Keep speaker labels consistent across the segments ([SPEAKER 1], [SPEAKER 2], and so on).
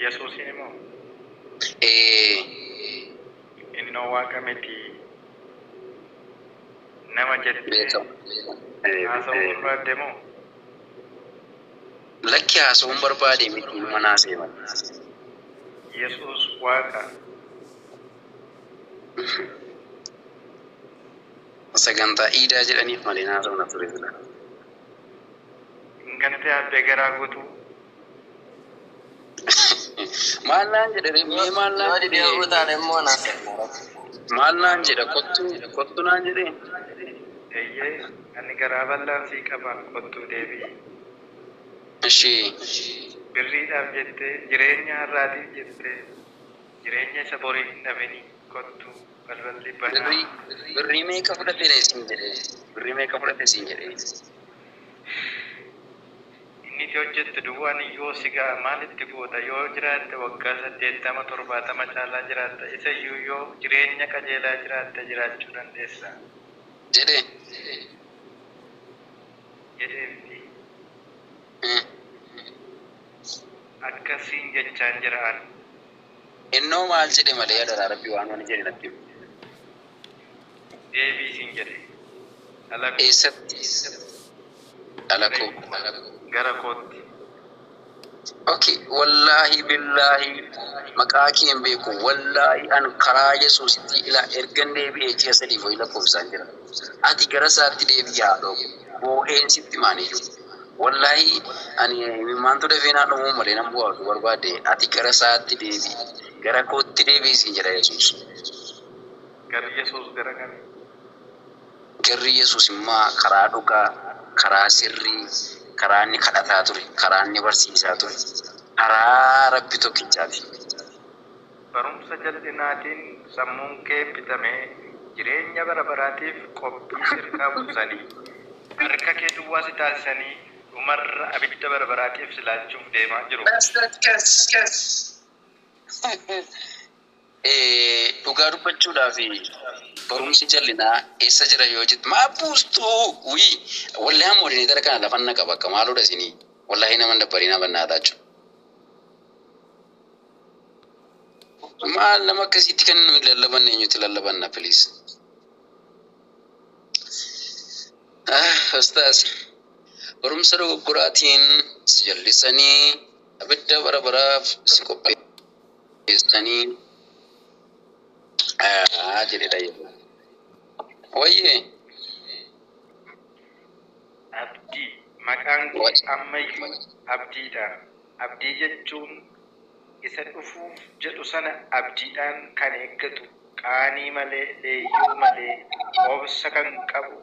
[SPEAKER 1] Yesuus immoo inni waaqa miti nama jettee haasa'uu barbaadde moo?
[SPEAKER 2] Lakki haasa'uun barbaade miti manaa seema.
[SPEAKER 1] Yesuus waaqa.
[SPEAKER 2] Sagantaa iidaa jedhaniif malee haasa'uun na ture jira.
[SPEAKER 1] Gantee abbee garaa guutuu.
[SPEAKER 2] Maal naan jedhe mee maal naan jedhe maal naan jedhe kottu naan jedhe.
[SPEAKER 1] Eeyyee ani garaa bal'aan sii qaba kottuu deebii.
[SPEAKER 2] Ishee
[SPEAKER 1] Birriidhaaf jettee jireenya har'aatiif jettee jireenya isa borii hin dhabinii kottuu balballi banaa.
[SPEAKER 2] birrii meeqa fudhate siin jedhe birrii meeqa fudhate siin jedhe.
[SPEAKER 1] Inni itti hojjettu duwwaan iyyuu sigaa maalitti goota yoo jiraatte waggaa 80-70 caalaa jiraatta isa iyyuu yoo jireenya qajeelaa jiraatte jiraachuu dandeessa. Jedheefi akkasiin jechaan jiraan.
[SPEAKER 2] Innoo maal jedhe malee yaada Rabbii waan wani jedhe natti.
[SPEAKER 1] Deebii siin jedhe.
[SPEAKER 2] Eessatti? Alakoo.
[SPEAKER 1] Gara kootti.
[SPEAKER 2] Okay, wallahi billahi maqaa kee hin beeku wallahi an karaa Yesuusitti ila ergan deebi'ee ji'a sadii foyi lakkoofsaan jira. Ati gara isaatti deebi'aa dhoobu boo'een sitti maaniyyuu. Wallahi ani maantu dafee naa dhumuu malee nan bu'aatu barbaade ati gara isaatti deebi'i gara kootti deebi'i siin jedha Yesuus.
[SPEAKER 1] Garri Yesuus gara kana.
[SPEAKER 2] Garri Yesuus immoo karaa dhugaa karaa sirrii karaa inni kadhataa ture karaa inni barsiisaa ture karaa Rabbi tokkichaati.
[SPEAKER 1] Barumsa jal'inaatiin sammuun kee bitamee jireenya bara baraatiif qophii sirkaa buusanii harka kee duwwaa si taasisanii dhumarra abidda bara baraatiif silaachuuf deemaa jiru.
[SPEAKER 2] Dhugaa dubbachuudhaaf barumsi jal'inaa eessa jira yoo jettu maa buustuu wii wallahi hamoodini dara kana lafan na qaba akka maaloo dhasinii wallahi naman dabbarinaa bannaataa jiru. Maal nama akkasitti kan nuyi lallabanne eenyutti lallabanna please. Ustaas barumsa dogoggoraatiin si jallisanii abidda bara baraaf si qopheessanii jedhedha yeroo. Wayyee.
[SPEAKER 1] Abdii maqaan kee ammayyuu abdiidha. Abdii jechuun isa dhufuuf jedhu sana abdiidhaan kan eeggatu qaanii malee leeyyuu malee obsa kan qabu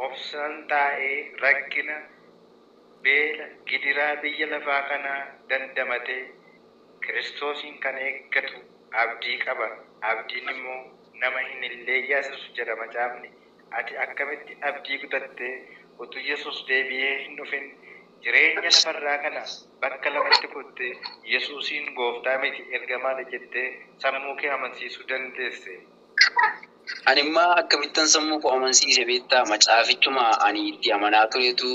[SPEAKER 1] obsaan taa'ee rakkina beela gidiraa biyya lafaa kanaa dandamatee Kiristoosiin kan eeggatu abdii qaba. Abdiin immoo nama hin leeyyaasisu jedha macaafni. Ati akkamitti abdii kutattee utuu Yesuus deebi'ee hin dhufin jireenya lafarraa kana bakka lamatti kuttee Yesuusiin gooftaa miti ergamaadha jettee sammuu kee amansiisuu dandeesse.
[SPEAKER 2] Ani immoo akkamittan sammuu koo amansiise beektaa macaafichuma ani itti amanaa turetu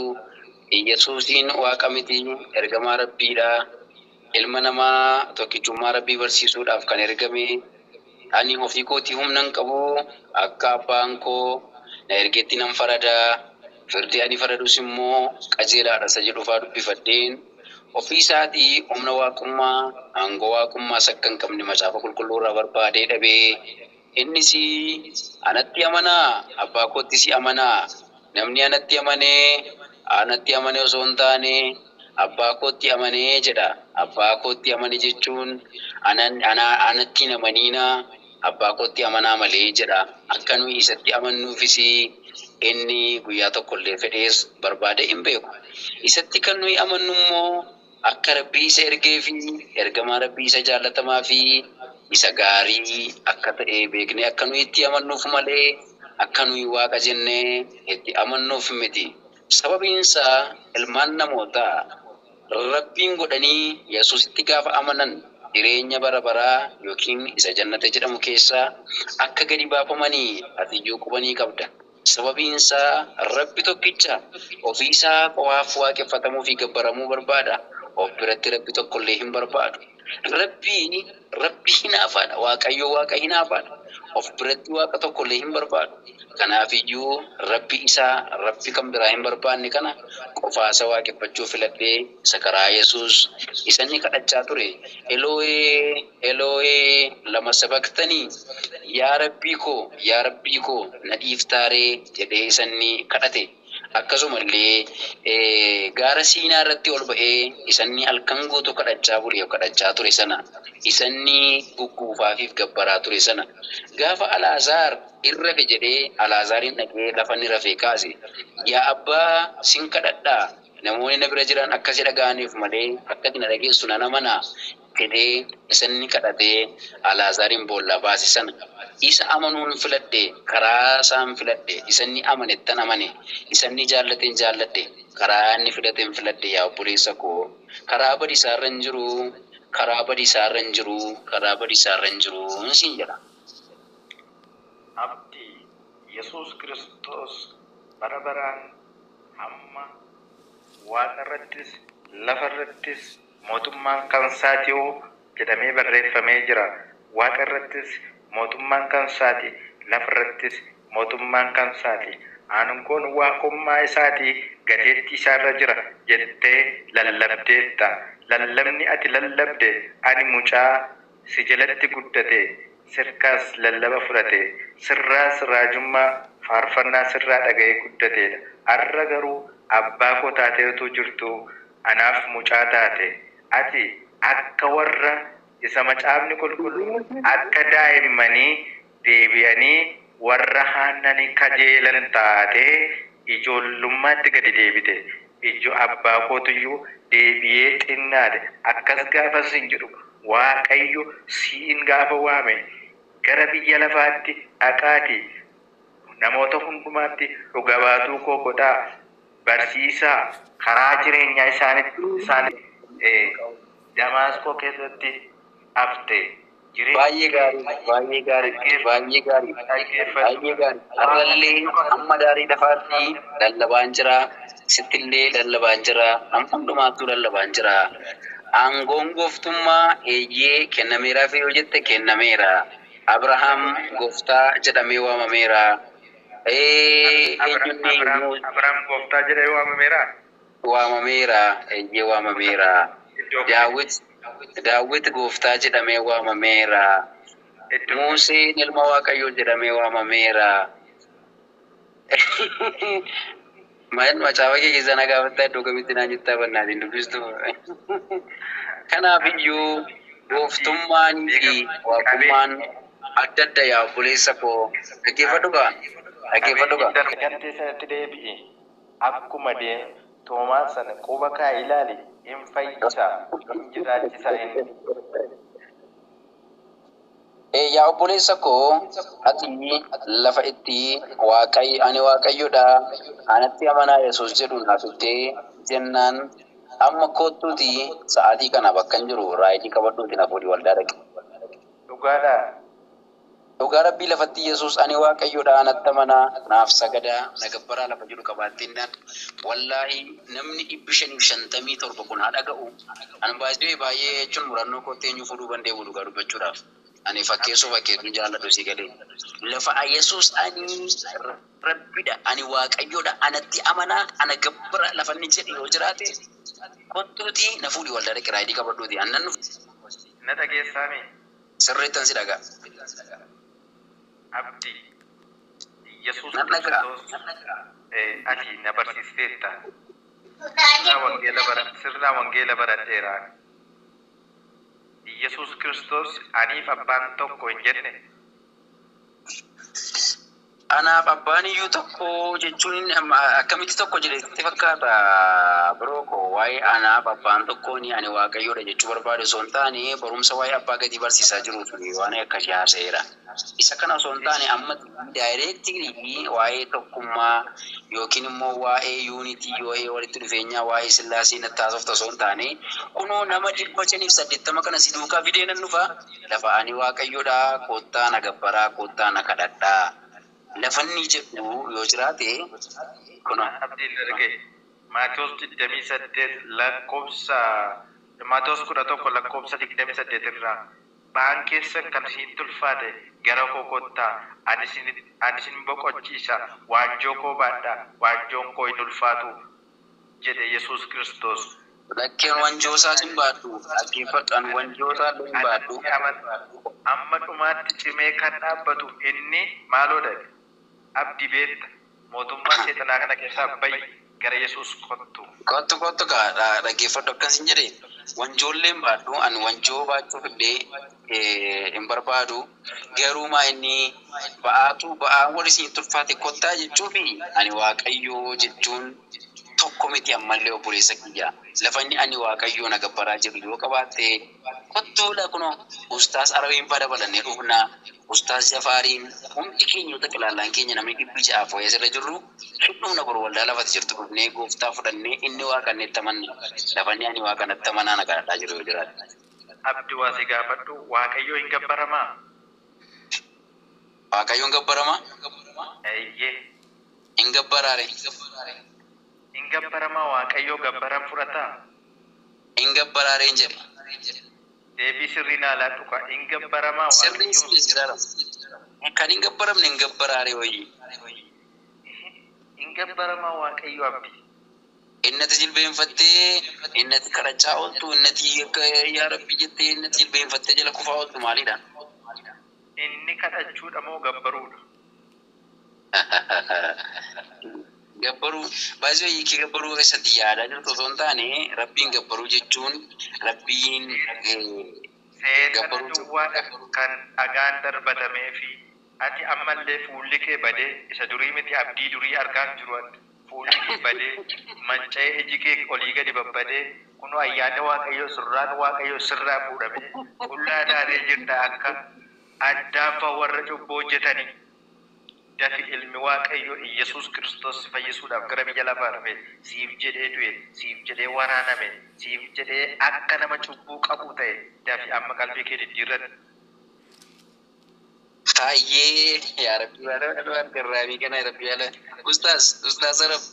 [SPEAKER 2] Yesuusiin waaqa miti ergamaa Rabbiidha. Ilma namaa tokkichummaa Rabbii barsiisuudhaaf kan ergame ani ofii kootii humnan qabu akka abbaan koo na ergeetti nan faradaa firdii ani faradus immoo qajeelaadha isa jedhu faa dubbifadheen ofii isaatii humna waaqummaa aangoo waaqummaa sakka hin qabne macaafa qulqulluu irraa barbaadee dhabee innis anatti amanaa abbaa kootti si amanaa namni anatti amanee osoo hin taane abbaa kootti amanee jedha. Abbaa kootti amane jechuun anatti amaniina abbaa kootti amanaa malee jedha. Akka nuyi isatti amannuufis inni guyyaa tokkollee fedhees barbaade hin beeku. Isatti kan nuyi amannu immoo akka Rabbii isa ergee fi ergamaa Rabbii isa jaallatamaa fi isa gaarii akka ta'e beeknee akka nuyi itti amannuuf malee akka nuyi waaqa jennee itti amannuuf miti. Sababiin isaa ilmaan namootaa Rabbiin godhanii Yesuusitti gaafa amanan jireenya bara baraa yookiin isa jannata jedhamu keessaa akka gadi baafamanii ati iyyuu qubanii qabda. Sababiin isaa Rabbi tokkicha ofii isaa qofaaf waaqeffatamuu fi gabbaramuu barbaada. of biratti rabbi tokkollee hin barbaadu. Rabbi hinaafaadha. Waaqayyo waaqa hinaafaadha. Of biratti waaqa tokkollee hin barbaadu. Kanaafiyyuu rabbi kan biraa hin barbaanne kana qofaasa waaqeffachuu filadhee isa karaa Yesuus isanni kadhachaa ture. Eloohee lama sabaktanii yaa rabbii koo na dhiiftaaree jedhee isanni kadhate. Akkasumallee gaara Siinaa irratti ol ba'ee isanni halkan guutuu kadhachaa ture sana isanni gugguufaafiif gabbaraa ture sana gaafa Alaazaar irrafe jedhee Alaazaarin dhaqee lafa ni rafee kaase. Yaa abbaa sin kadhadhaa namoonni na bira jiran akkasi dhaga'aniif malee akkati na dhageessu nan amanaa jedhee isanni kadhatee Alaazaarin boollaa baase sana. Isa amanuun filadhe karaa isaan filadhe isanni amanettan amane isanni jaallateen jaalladhe karaa inni filateen filadhe yaa obboleessa koo karaa badiisaarra hin jiru siin jedha.
[SPEAKER 1] Abdii Yesuus Kiristoos bara baraan hamma waaqa irrattis lafa irrattis mootummaan kan isaati jedhamee barreeffamee jira. Waaqa irrattis mootummaan kan isaati, lafa irrattis mootummaan kan isaati. Aangoon waaqummaa isaati gateettii isaarra jira jettee lallabdeetta. Lallabni ati lallabde ani mucaa si jalatti guddate sirkaas lallaba fudhate sirraas raajummaa faarfannaa sirraa dhaga'ee guddateedha. Har'a garuu abbaa koo taateetu jirtu anaaf mucaa taate. Ati akka warra isa macaafni qulqulluun akka daa'immanii deebi'anii warra haannanii kajeelan taatee ijoollummaatti gadi deebite. Ijoo abbaa kootiyyuu deebi'ee xinnaate. Akkas gaafas hin jedhu Waaqayyo siin gaafa waame gara biyya lafaatti dhaqaati namoota hundumaatti dhuga baatuu koo godhaa barsiisaa karaa jireenyaa isaanii Damaasqoo keessatti hafte.
[SPEAKER 2] Baay'ee gaarii. Har'allee amma daarii lafaatti lallabaan jira. Sittillee lallabaan jira. Amma hundumaattuu lallabaan jira. Aangoon gooftummaa eeyyee kennameeraaf yoo jette kennameera. Abrahaam gooftaa jedhamee waamameera.
[SPEAKER 1] Abrahaam gooftaa jedhamee waamameera.
[SPEAKER 2] Eeyyee waamameera. Daawit gooftaa jedhamee waamameera. Museen ilma Waaqayyoo jedhamee waamameera. Macaafa kee keessa na gaafatta iddoo kamitti naan jettaa bannaatiin dubbistu. Kanaafiyyuu gooftummaanii fi waaqummaan adda adda yaa obboleessa koo dhaggeeffadhu gaa.
[SPEAKER 1] Gantee sanatti deebi'e akkuma Toomaas sana quba kaa ilaali hin fayyisaa hin jiraachisa inni.
[SPEAKER 2] Yaa obboleessa koo ati lafa itti ani Waaqayyoodha anatti amanaa Yesuus jedhu naaf ittee jennaan amma kottuuti sa'aatii kana bakka hin jiru raayidii qabadhuuti na fuudhii waldaa dhaqe. Dhugaa rabbii lafatti Yesuus ani Waaqayyoodha anatti amanaa naaf sagadaa na gabbaraa lafa jiru qabaattinnaan wallaahi namni 557 kun haa dhaga'u. Ani baay'ee jechuun murannoo kootti eenyu fuudhuu danda'u dhugaa dubbachuudhaaf. Ani fakkeessuun jaalladhu si galee. Lafa Yesuus ani Rabbiidha ani Waaqayyoodha anatti amanaa ana gabbara lafa inni jedhe yoo jiraate kottuuti na fuudhii waldaa dhaqe raayidii qabadhuuti annan nuuf.
[SPEAKER 1] Na dhageessaami.
[SPEAKER 2] Sirriittan si dhagaa.
[SPEAKER 1] Abdii Yesuus Kiristoos ati na barsiisteetta. Sirna wangeela baradheera. Yesuus Kiristoos aniif abbaan tokko hin jenne.
[SPEAKER 2] Anaaf abbaan iyyuu tokko jechuun akkamitti tokko jedhetti fakkaata biroo koo waa'ee anaaf abbaan tokkoon ani Waaqayyoodha jechuu barbaade osoo hin taane barumsa waa'ee abbaa gadii barsiisaa jiruuf waan akkasii haasa'eera. Isa kana osoo hin taane amma daayireektii waa'ee tokkummaa yookiin immoo waa'ee yuunitii waa'ee walitti dhufeenyaa waa'ee Sillaasee natti haasofta osoo hin taane kunoo nama 580 kana si duukaa fidee nan dhufa lafa ani Waaqayyoodha koottaa na gabbaraa koottaa na kadhadhaa. Lafanni jedhu yoo jiraate kun
[SPEAKER 1] abdiin dargee Maatiyos 28 lakkoofsa Maatiyos 11 lakkoofsa 28 irraa ba'aan keessan kan isin tulfaate gara koo kottaa ani isin boqochiisa waanjoo koo baadhaa waanjoon koo hin ulfaatu jedhe Yesuus Kiristoos.
[SPEAKER 2] Lakkeen wanjoosaa sin baadhu dhaggeeffadhaan wanjoosaa hin baadhu.
[SPEAKER 1] Amma dhumaatti cimee kan dhaabbatu inni maaloodha? Abdii beekta mootummaa seexanaa kana keessaa bayi gara Yesuus kottu.
[SPEAKER 2] Kottu dhaggeeffadhu akkas hin jedhe wanjoolleen baadhu ani wanjoo baachuu illee hin barbaadu garuu maa inni ba'aan wal isin tulfaate kottaa jechuufi ani Waaqayyoo jechuun tokko miti ammallee obboleessa kiyya lafanni ani Waaqayyoo na gabbaraa jiru yoo qabaatte kottuudha kunoo ustaas Arabiin dabalannee dhufnaa ustaas Jafaariin hundi keenyota qilaallaan keenya namni dhibbi ja'aaf wayya sirra jirru hidhuuna bor waldaa lafatti jirtu dhufnee gooftaa fudhannee inni waaqannetti amanna lafanni ani waaqanatti amanaa na kadhadhaa jiru yoo jiraate.
[SPEAKER 1] Abdii waa si gaafadhu Waaqayyoo hin gabbaramaa?
[SPEAKER 2] Waaqayyoon gabbaramaa?
[SPEAKER 1] Eeyyee.
[SPEAKER 2] Hin gabbaraare.
[SPEAKER 1] Hin gabbaramaa Waaqayyoo gabbaran fudhataa?
[SPEAKER 2] Hin gabbaraare hin jedhe.
[SPEAKER 1] Deebii sirrii naa laadhu ka hin gabbaramaa
[SPEAKER 2] Sirrii si jiraara. Kan hin gabbaramne hin gabbaraare wayii.
[SPEAKER 1] Hin gabbaramaa Waaqayyoo abdii.
[SPEAKER 2] Innati jilbeenfattee innati kadhachaa ooltu innati akka yaa Rabbi jettee innati jilbeenfattee jala kufaa ooltu maalidha?
[SPEAKER 1] Inni kadhachuudha moo gabbaruudha?
[SPEAKER 2] Gabbaruu baay'ee hiikii gabbaruu keessatti yaadaa jirtu osoo hin taane Rabbiin gabbaruu jechuun Rabbiin
[SPEAKER 1] seexana duwwaadha kan dhagaan darbatamee fi ati ammallee fuulli kee badee isa durii miti abdii durii argaa jiru fuulli kee badee manca'ee iji kee olii gadi babbadee kunoo ayyaana Waaqayyoo surraan Waaqayyoo sirraa fuudhamee qullaa taatee jirta akka addaafa warra cubbuu hojjetanii. Dafi ilmi Waaqayyoo Yesuus Kiristoos fayyisuudhaaf gara biyya lafaa dhufe siif jedhee du'e siif jedhee waraaname siif jedhee akka nama cubbuu qabu ta'e dafi amma qalbii kee diddiirradhu.
[SPEAKER 2] Hayyee yaa Rabbi waan garraamii kana Rabbi yaala ustaas Arab